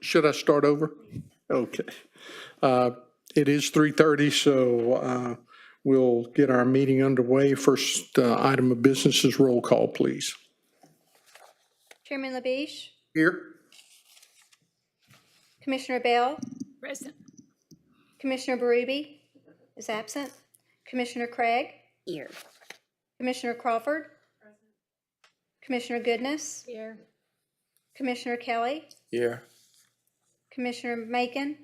should I start over? Okay. It is 3:30, so we'll get our meeting underway. First item of business is roll call, please. Chairman LaBeige, Here. Commissioner Bell, Present. Commissioner Berube is absent, Commissioner Craig, Here. Commissioner Crawford, Commissioner Goodness, Here. Commissioner Kelly, Here. Commissioner Macon,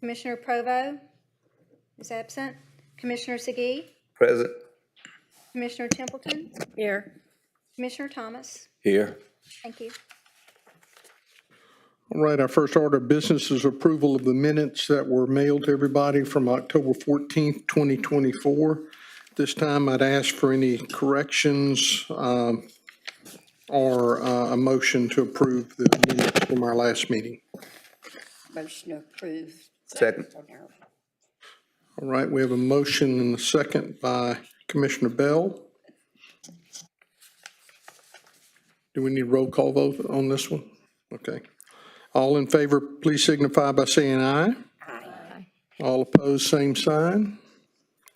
Commissioner Provo is absent, Commissioner Segee, Present. Commissioner Templeton, Here. Commissioner Thomas. Here. Thank you. All right, our first order of business is approval of the minutes that were mailed to everybody from October 14th, 2024. This time I'd ask for any corrections or a motion to approve the minutes from our last meeting. Motion approved. Second. All right, we have a motion and a second by Commissioner Bell. Do we need roll call vote on this one? Okay. All in favor, please signify by saying aye. Aye. All opposed, same sign.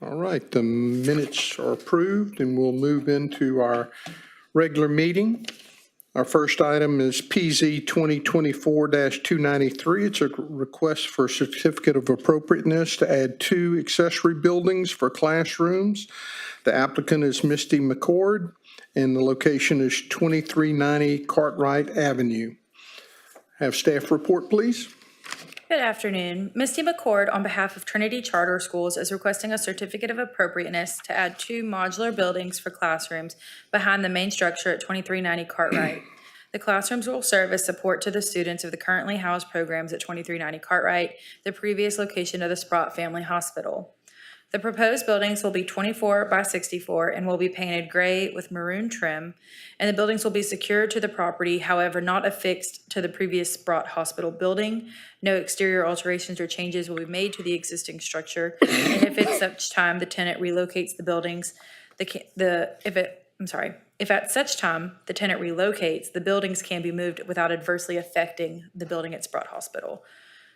All right, the minutes are approved, and we'll move into our regular meeting. Our first item is PZ 2024-293. It's a request for a certificate of appropriateness to add 2 accessory buildings for classrooms. The applicant is Misty McCord, and the location is 2390 Cartwright Avenue. Have staff report, please. Good afternoon. Misty McCord, on behalf of Trinity Charter Schools, is requesting a certificate of appropriateness to add 2 modular buildings for classrooms behind the main structure at 2390 Cartwright. The classrooms will serve as support to the students of the currently housed programs at 2390 Cartwright, the previous location of the Sprott Family Hospital. The proposed buildings will be 24 by 64 and will be painted gray with maroon trim, and the buildings will be secured to the property, however not affixed to the previous Sprott Hospital building. No exterior alterations or changes will be made to the existing structure, and if at such time the tenant relocates the buildings, if at such time the tenant relocates, the buildings can be moved without adversely affecting the building at Sprott Hospital.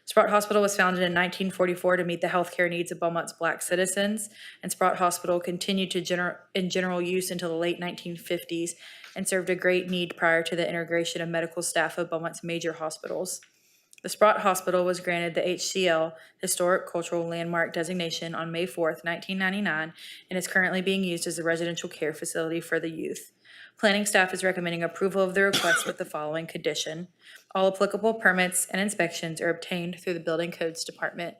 Sprott Hospital was founded in 1944 to meet the healthcare needs of Beaumont's Black citizens, and Sprott Hospital continued in general use until the late 1950s and served a great need prior to the integration of medical staff of Beaumont's major hospitals. The Sprott Hospital was granted the HCL, Historic Cultural Landmark designation, on May 4th, 1999, and is currently being used as a residential care facility for the youth. Planning staff is recommending approval of the request with the following condition. All applicable permits and inspections are obtained through the Building Codes Department.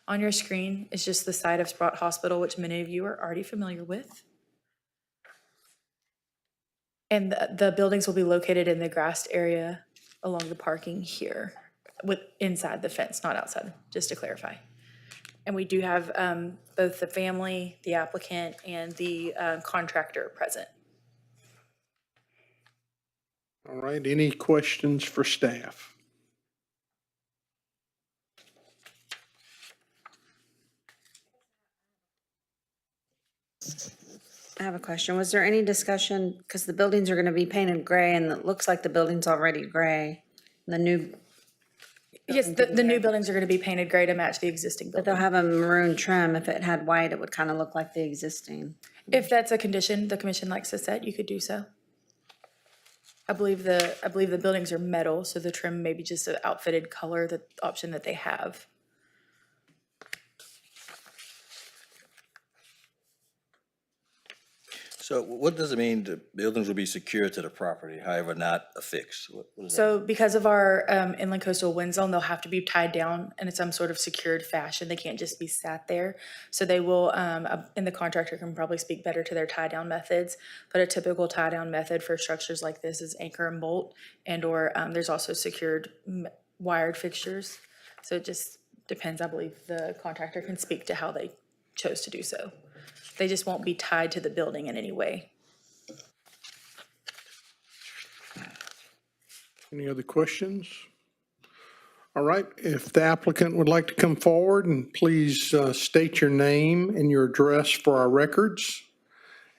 On your screen is just the site of Sprott Hospital, which many of you are already familiar with. And the buildings will be located in the grassed area along the parking here, inside the fence, not outside, just to clarify. And we do have both the family, the applicant, and the contractor present. All right, any questions for staff? I have a question. Was there any discussion, because the buildings are going to be painted gray and it looks like the building's already gray, the new, Yes, the new buildings are going to be painted gray to match the existing but building. they'll have a maroon trim. If it had white, it would kind of look like the existing. If that's a condition the commission likes to set, you could do so. I believe the buildings are metal, so the trim may be just an outfitted color, the option that they have. So what does it mean the buildings will be secured to the property, however not affixed? What is that? So because of our inland coastal wind zone, they'll have to be tied down in some sort of secured fashion. They can't just be sat there. So they will, and the contractor can probably speak better to their tie down methods, but a typical tie down method for structures like this is anchor and bolt, and or there's also secured wired fixtures. So it just depends. I believe the contractor can speak to how they chose to do so. They just won't be tied to the building in any way. Any other questions? All right, if the applicant would like to come forward, and please state your name and your address for our records,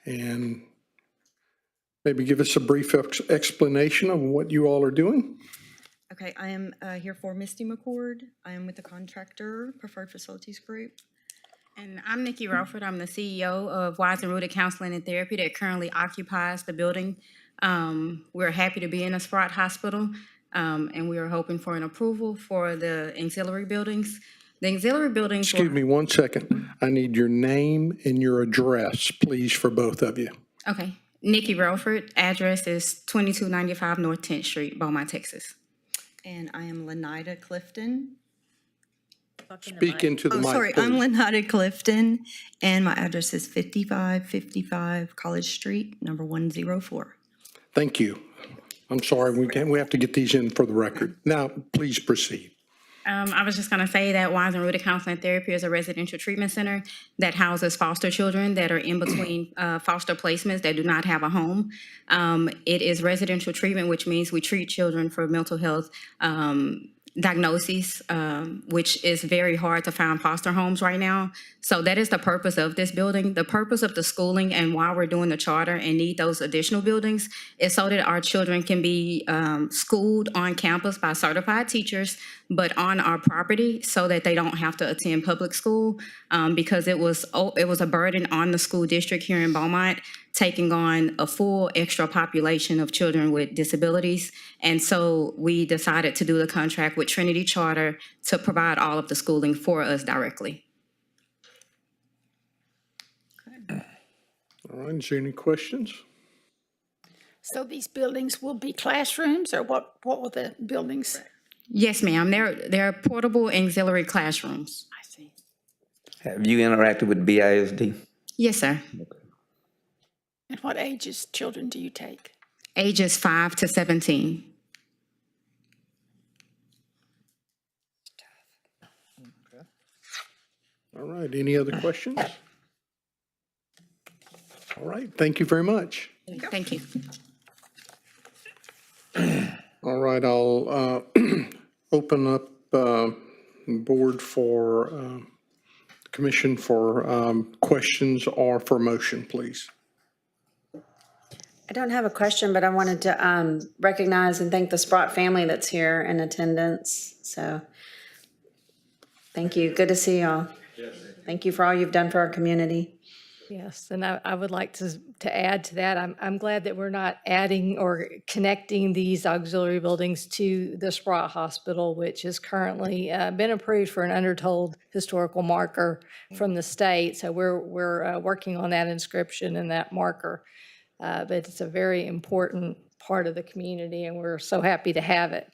and maybe give us a brief explanation of what you all are doing. Okay, I am here for Misty McCord. I am with the contractor, Preferred Facilities Group. And I'm Nikki Ralford. I'm the CEO of Wise and Rooted Counseling and Therapy that currently occupies the building. We're happy to be in a Sprott Hospital, and we are hoping for an approval for the auxiliary buildings. The auxiliary buildings. Excuse me 1 second. I need your name and your address, please, for both of you. Okay. Nikki Ralford. Address is 2295 North 10th Street, Beaumont, Texas. And I am Lenida Clifton. Speak into the Oh, mic, sorry, I'm please. Lenida Clifton, and my address is 5555 College Street, number 104. Thank you. I'm sorry, we have to get these in for the record. Now, please proceed. I was just going to say that Wise and Rooted Counseling and Therapy is a residential treatment center that houses foster children that are in between foster placements that do not have a home. It is residential treatment, which means we treat children for mental health diagnoses, which is very hard to find foster homes right now. So that is the purpose of this building. The purpose of the schooling and why we're doing the charter and need those additional buildings is so that our children can be schooled on campus by certified teachers, but on our property so that they don't have to attend public school because it was a burden on the school district here in Beaumont, taking on a full extra population of children with disabilities. And so we decided to do the contract with Trinity Charter to provide all of the schooling for us directly. All right, is there any questions? So these buildings will be classrooms, or what will the buildings? Yes, ma'am. They're portable auxiliary classrooms. I see. Have you interacted with BISD? Yes, sir. And what ages children do you take? Ages 5 to 17. All right, any other questions? All right, thank you very much. Thank you. All right, I'll open up board for commission for questions or for motion, please. I don't have a question, but I wanted to recognize and thank the Sprott family that's here in attendance. So thank you. Good to see y'all. Thank you for all you've done for our community. Yes, and I would like to add to that, I'm glad that we're not adding or connecting these auxiliary buildings to the Sprott Hospital, which has currently been approved for an undertold historical marker from the state. So we're working on that inscription and that marker. But it's a very important part of the community, and we're so happy to have it.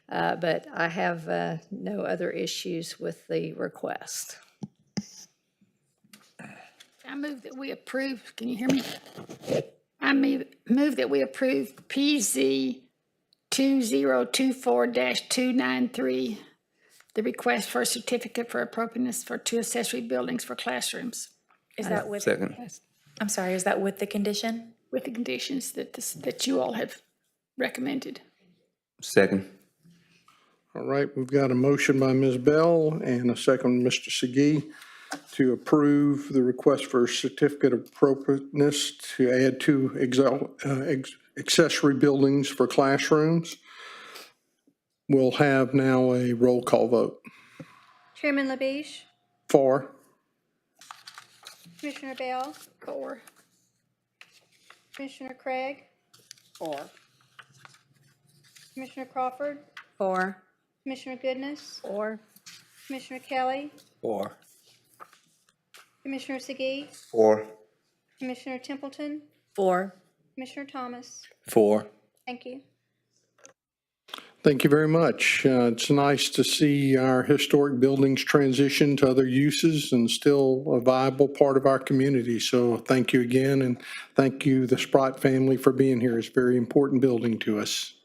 But I have no other issues with the request. I move that we approve, can you hear me? I move that we approve PZ 2024-293, the request for a certificate for appropriateness for 2 accessory buildings for classrooms, Is that with, Second. I'm sorry, is that with the condition? with the conditions that you all have recommended. Second. All right, we've got a motion by Ms. Bell and a second, Mr. Segee, to approve the request for a certificate of appropriateness to add 2 accessory buildings for classrooms. We'll have now a roll call vote. Chairman LaBeige, For. Commissioner Bell, 4. Commissioner Craig, 4. Commissioner Crawford, 4. Commissioner Goodness, Or Commissioner Kelly, 4. Commissioner Segee, 4. Commissioner Templeton, 4. Commissioner Thomas. 4. Thank you. Thank you very much. It's nice to see our historic buildings transition to other uses and still a viable part of our community. So thank you again, and thank you, the Sprott family, for being here. It's a very important building to us.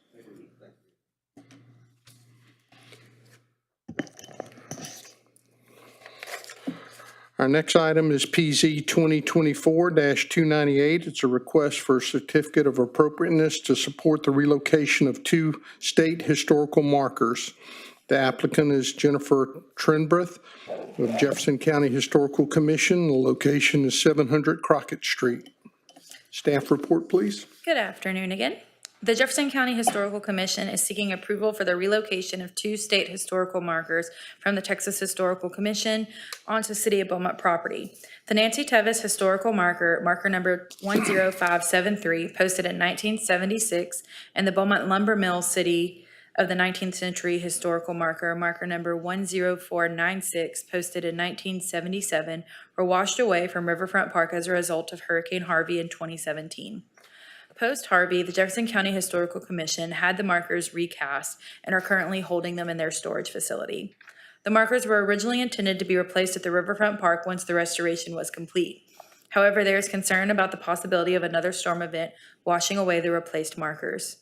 Our next item is PZ 2024-298. It's a request for a certificate of appropriateness to support the relocation of 2 state historical markers. The applicant is Jennifer Trenbreth of Jefferson County Historical Commission. The location is 700 Crockett Street. Staff report, please. Good afternoon again. The Jefferson County Historical Commission is seeking approval for the relocation of 2 state historical markers from the Texas Historical Commission onto City of Beaumont property. The Nancy Tevis Historical Marker, marker number 10573, posted in 1976, and the Beaumont Lumber Mill City of the 19th Century Historical Marker, marker number 10496, posted in 1977, were washed away from Riverfront Park as a result of Hurricane Harvey in 2017. Post-Harvey, the Jefferson County Historical Commission had the markers recast and are currently holding them in their storage facility. The markers were originally intended to be replaced at the Riverfront Park once the restoration was complete. However, there is concern about the possibility of another storm event washing away the replaced markers.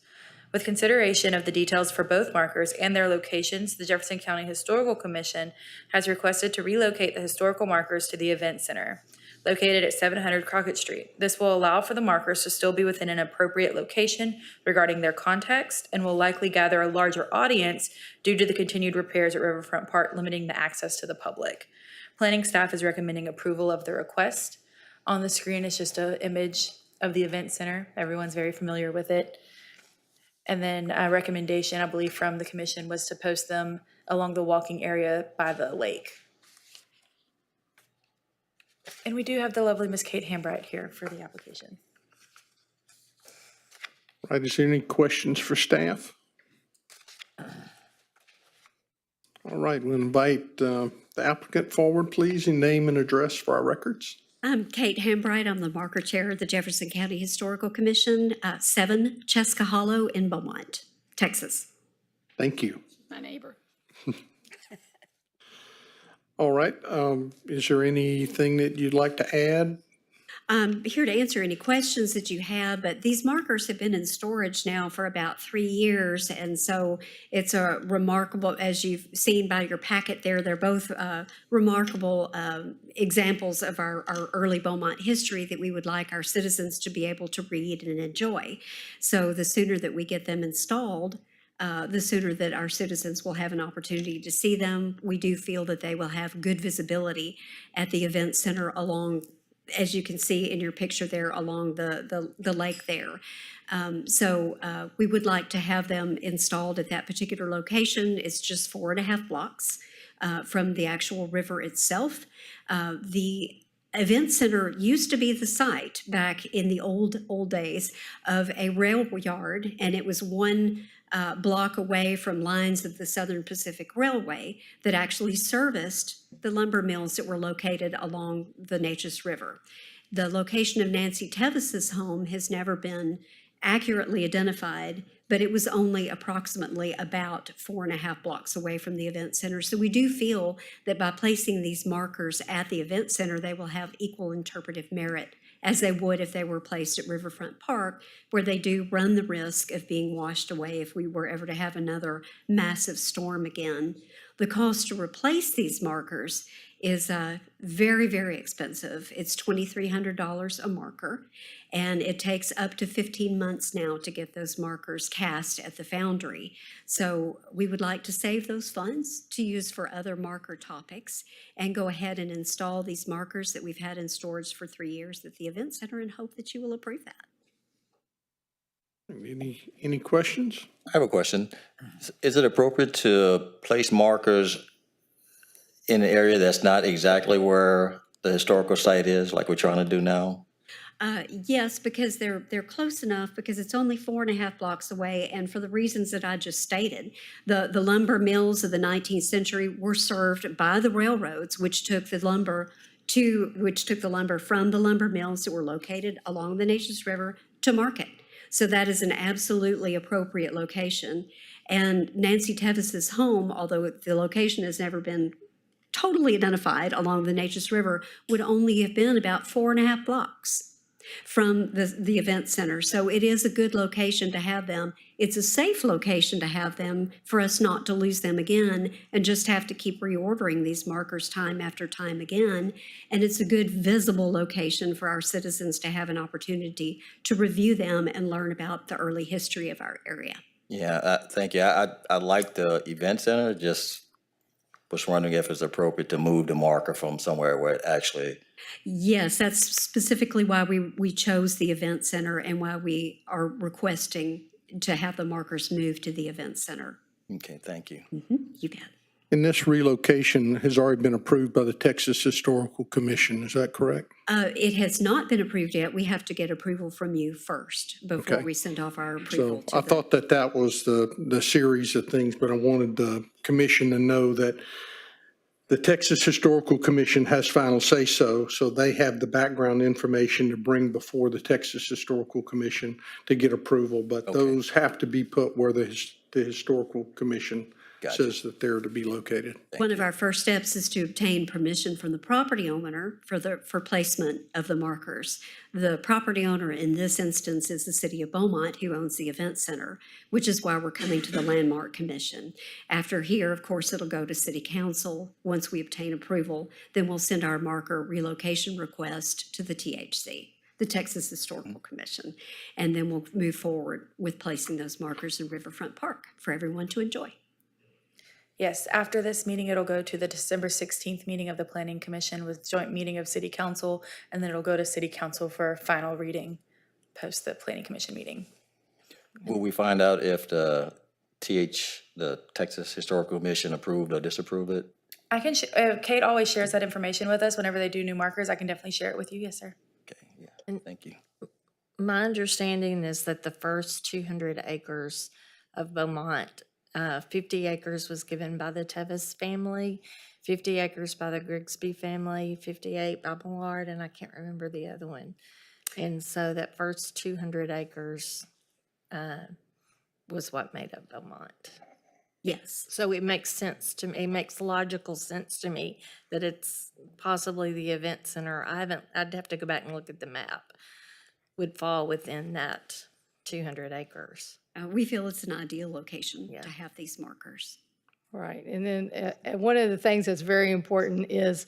With consideration of the details for both markers and their locations, the Jefferson County Historical Commission has requested to relocate the historical markers to the Event Center, located at 700 Crockett Street. This will allow for the markers to still be within an appropriate location regarding their context and will likely gather a larger audience due to the continued repairs at Riverfront Park limiting the access to the public. Planning staff is recommending approval of the request. On the screen is just an image of the Event Center. Everyone's very familiar with it. And then a recommendation, I believe, from the commission was to post them along the walking area by the lake. And we do have the lovely Miss Kate Hambright here for the application. Right, is there any questions for staff? All right, we'll invite the applicant forward, please, and name and address for our records. I'm Kate Hambright. I'm the marker chair of the Jefferson County Historical Commission, 7 Cheska Hollow in Beaumont, Texas. Thank you. My neighbor. All right, is there anything that you'd like to add? I'm here to answer any questions that you have, but these markers have been in storage now for about 3 years, and so it's a remarkable, as you've seen by your packet there, they're both remarkable examples of our early Beaumont history that we would like our citizens to be able to read and enjoy. So the sooner that we get them installed, the sooner that our citizens will have an opportunity to see them. We do feel that they will have good visibility at the event center along, as you can see in your picture there, along the lake there. So we would like to have them installed at that particular location. It's just 4.5 blocks from the actual river itself. The Event Center used to be the site back in the old days of a rail yard, and it was one block away from lines of the Southern Pacific Railway that actually serviced the lumber mills that were located along the Neches River. The location of Nancy Tevis's home has never been accurately identified, but it was only approximately about 4.5 blocks away from the event center. So we do feel that by placing these markers at the event center, they will have equal interpretive merit as they would if they were placed at Riverfront Park, where they do run the risk of being washed away if we were ever to have another massive storm again. The cost to replace these markers is very, very expensive. It's $2,300 a marker, and it takes up to 15 months now to get those markers cast at the foundry. So we would like to save those funds to use for other marker topics and go ahead and install these markers that we've had in storage for 3 years at the Event Center and hope that you will approve that. Any questions? I have a question. Is it appropriate to place markers in an area that's not exactly where the historical site is, like we're trying to do now? Yes, because they're close enough, because it's only 4.5 blocks away, and for the reasons that I just stated, the lumber mills of the 19th century were served by the railroads, which took the lumber from the lumber mills that were located along the Neches River to market. So that is an absolutely appropriate location. And Nancy Tevis's home, although the location has never been totally identified along the Neches River, would only have been about 4.5 blocks from the event center. So it is a good location to have them. It's a safe location to have them for us not to lose them again and just have to keep reordering these markers time after time again. And it's a good visible location for our citizens to have an opportunity to review them and learn about the early history of our area. Yeah, thank you. I like the event center, just was wondering if it's appropriate to move the marker from somewhere where it actually... Yes, that's specifically why we chose the event center and why we are requesting to have the markers moved to the event center. Okay, thank you. You bet. And this relocation has already been approved by the Texas Historical Commission, is that correct? It has not been approved yet. We have to get approval from you first before Okay. we send off our approval So I to the. thought that that was the series of things, but I wanted the commission to know that the Texas Historical Commission has final say-so, so they have the background information to bring before the Texas Historical Commission to get approval, but those have to be put where the Historical Commission Gotcha. says that they're to be located. One of our first steps is to obtain permission from the property owner for placement of the markers. The property owner in this instance is the city of Beaumont, who owns the event center, which is why we're coming to the Landmark Commission. After here, of course, it'll go to city council. Once we obtain approval, then we'll send our marker relocation request to the THC, the Texas Historical Commission. And then we'll move forward with placing those markers in Riverfront Park for everyone to enjoy. Yes, after this meeting, it'll go to the December 16th meeting of the Planning Commission with joint meeting of City Council, and then it'll go to City Council for final reading post the Planning Commission meeting. Will we find out if the Texas Historical Commission approved or disapproved it? I can, Kate always shares that information with us whenever they do new markers. I can definitely share it with you. Yes, sir. Okay, yeah, thank you. My understanding is that the first 200 acres of Beaumont, 50 acres was given by the Tevis family, 50 acres by the Grigsby family, 58 by Millard, and I can't remember the other one. And so that first 200 acres was what made up Beaumont. Yes. So it makes sense to me, it makes logical sense to me that it's possibly the event center. I'd have to go back and look at the map, would fall within that 200 acres. We feel it's an ideal location Yeah. to have these markers. Right, and then one of the things that's very important is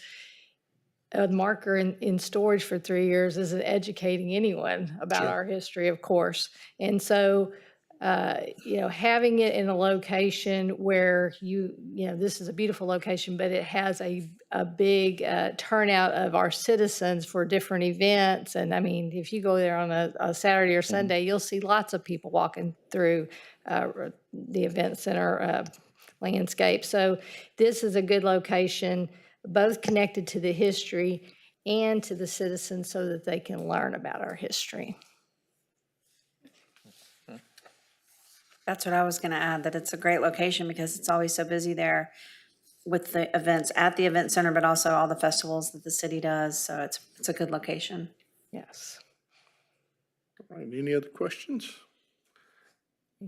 a marker in storage for 3 years isn't educating anyone about our history, of course. And so, having it in a location where this is a beautiful location, but it has a big turnout of our citizens for different events. And I mean, if you go there on a Saturday or Sunday, you'll see lots of people walking through the event center landscape. So this is a good location, both connected to the history and to the citizens so that they can learn about our history. That's what I was going to add, that it's a great location because it's always so busy there with the events at the event center, but also all the festivals that the city does. So it's a good location. Yes. All right, any other questions?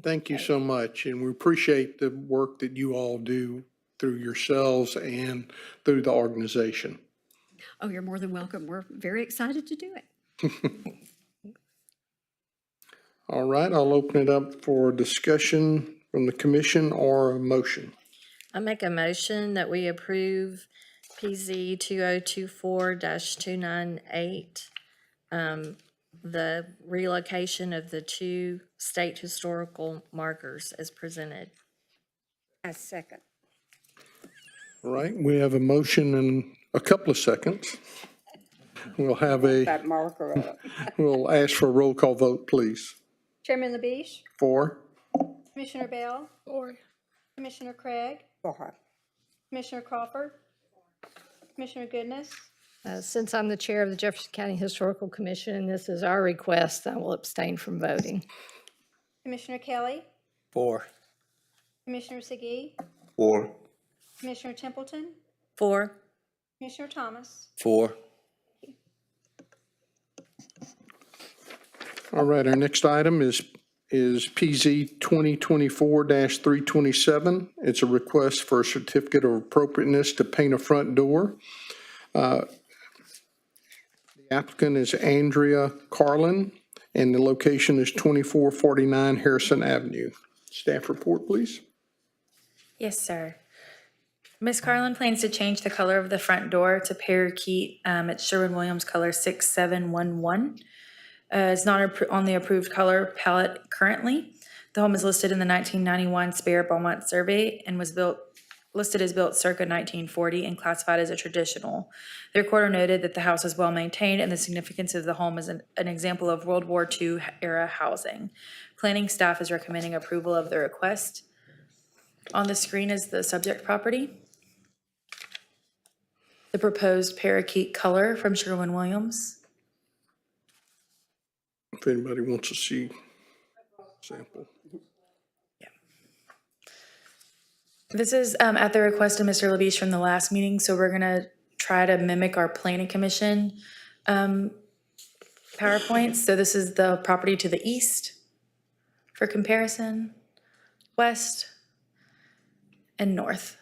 Thank you so much, and we appreciate the work that you all do through yourselves and through the organization. Oh, you're more than welcome. We're very excited to do it. All right, I'll open it up for discussion from the commission or a motion. I make a motion that we approve PZ 2024-298, the relocation of the 2 state historical markers as presented. A second. All right, we have a motion in a couple of seconds. We'll have That marker up. we'll ask for a roll call vote, please. Chairman LaBiche, For? Commissioner Bell, Or Commissioner Craig, Commissioner Crawford, Commissioner Goodness, Since I'm the chair of the Jefferson County Historical Commission and this is our request, I will abstain from voting. Commissioner Kelly, 4. Commissioner Segee, 4. Commissioner Templeton, 4. Commissioner Thomas. 4. All right, our next item is PZ 2024-327. It's a request for a certificate of appropriateness to paint a front door. The applicant is Andrea Carlin, and the location is 2449 Harrison Avenue. Staff report, please. Yes, sir. Ms. Carlin plans to change the color of the front door to parakeet. It's Sherwin-Williams color 6711. It's not on the approved color palette currently. The home is listed in the 1991 Spare Beaumont survey and was listed as built circa 1940 and classified as a traditional. The recorder noted that the house is well maintained and the significance of the home is an example of World War II era housing. Planning staff is recommending approval of the request. On the screen is the subject property. The proposed parakeet color from Sherwin-Williams. If anybody wants to see sample. This is at the request of Mr. Labiche from the last meeting, so we're gonna try to mimic our planning commission PowerPoints. So this is the property to the east for comparison, west, and north.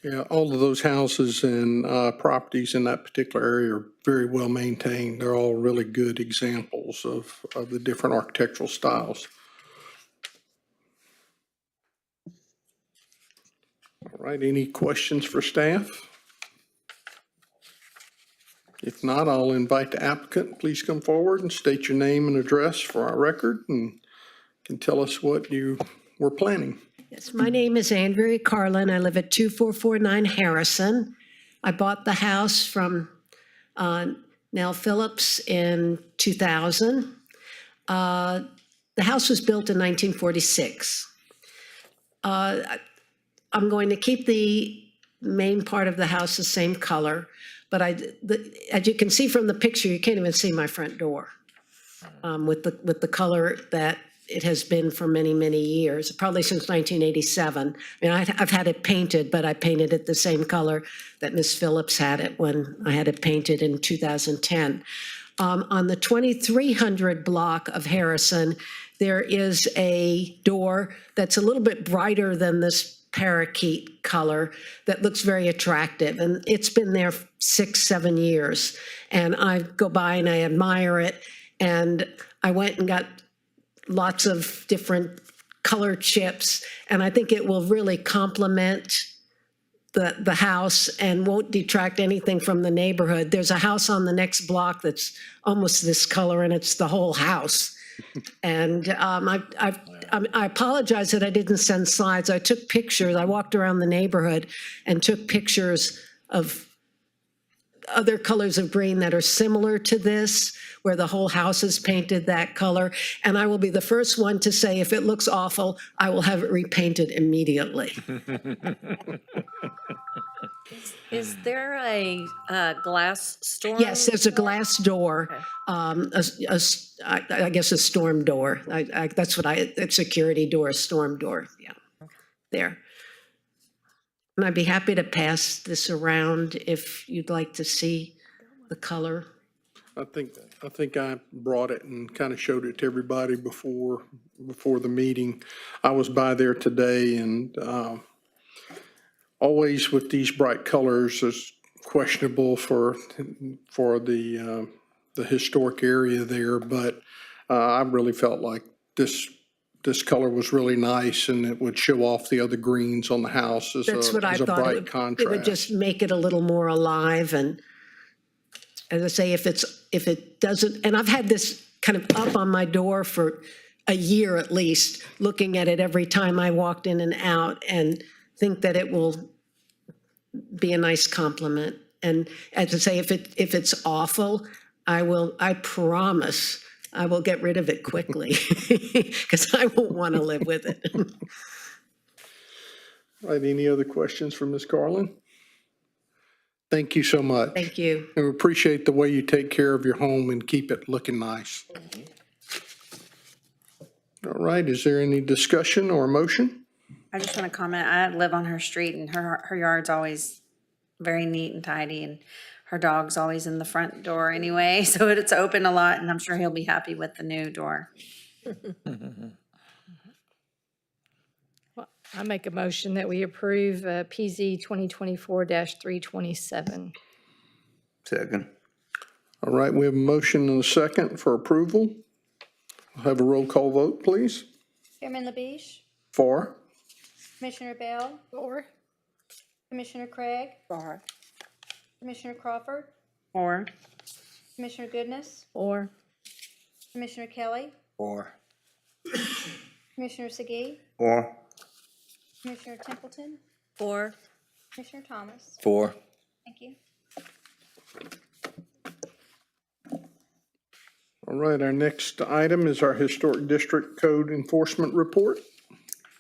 Yeah, all of those houses and properties in that particular area are very well maintained. They're all really good examples of the different architectural styles. All right, any questions for staff? If not, I'll invite the applicant. Please come forward and state your name and address for our record and can tell us what you were planning. Yes, my name is Andrea Carlin. I live at 2449 Harrison. I bought the house from Nell Phillips in 2000. The house was built in 1946. I'm going to keep the main part of the house the same color, but as you can see from the picture, you can't even see my front door with the color that it has been for many, many years, probably since 1987. I mean, I've had it painted, but I painted it the same color that Miss Phillips had it when I had it painted in 2010. On the 2300 block of Harrison, there is a door that's a little bit brighter than this parakeet color that looks very attractive. And it's been there 6-7 years. And I go by and I admire it. And I went and got lots of different color chips. And I think it will really complement the house and won't detract anything from the neighborhood. There's a house on the next block that's almost this color, and it's the whole house. And I apologize that I didn't send slides. I took pictures. I walked around the neighborhood and took pictures of other colors of green that are similar to this, where the whole house is painted that color. And I will be the first one to say, if it looks awful, I will have it repainted immediately. Is there a glass storm? Yes, there's a glass door, I guess a storm door. That's what a security door, a storm door, yeah, there. And I'd be happy to pass this around if you'd like to see the color. I think I brought it and kind of showed it to everybody before the meeting. I was by there today, and always with these bright colors is questionable for the historic area there, but I really felt like this color was really nice, and it would show off the other greens on the house as That's what I a thought. bright contrast. It would just make it a little more alive. And as I say, if it doesn't, and I've had this kind of up on my door for a year at least, looking at it every time I walked in and out, and think that it will be a nice compliment. And as I say, if it's awful, I promise I will get rid of it quickly, because I won't want to live with it. All right, any other questions for Ms. Carlin? Thank you so much. Thank you. And we appreciate the way you take care of your home and keep it looking nice. All right, is there any discussion or motion? I just want to comment, I live on her street, and her yard's always very neat and tidy, and her dog's always in the front door anyway, so it's open a lot, and I'm sure he'll be happy with the new door. Well, I make a motion that we approve PZ 2024-327. Second. All right, we have a motion and a second for approval. I'll have a roll call vote, please. Chairman Labiche, For? Commissioner Bell, Or Commissioner Craig. Commissioner Crawford, Or, Commissioner Goodness, Or Commissioner Kelly, Or. Commissioner Segee, Or. Commissioner Templeton, Or Commissioner Thomas. 4. Thank you. All right, our next item is our Historic District Code Enforcement Report.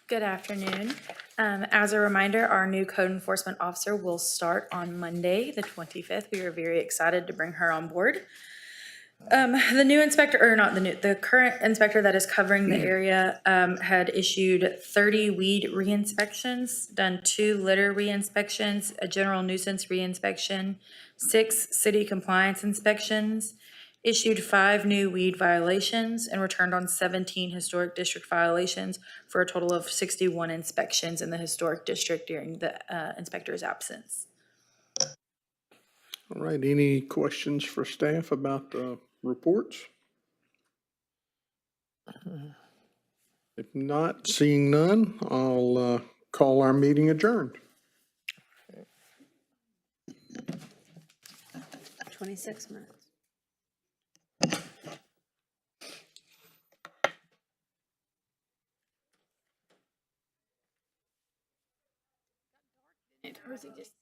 Good afternoon. As a reminder, our new code enforcement officer will start on Monday, the 25th. We are very excited to bring her on board. The new inspector, or not the new, the current inspector that is covering the area had issued 30 weed re-inspections, done 2 litter re-inspections, a general nuisance re-inspection, 6 city compliance inspections, issued 5 new weed violations, and returned on 17 historic district violations for a total of 61 inspections in the historic district during the inspector's absence. All right, any questions for staff about the reports? If not, seeing none, I'll call our meeting adjourned. 26 minutes. Or is it just?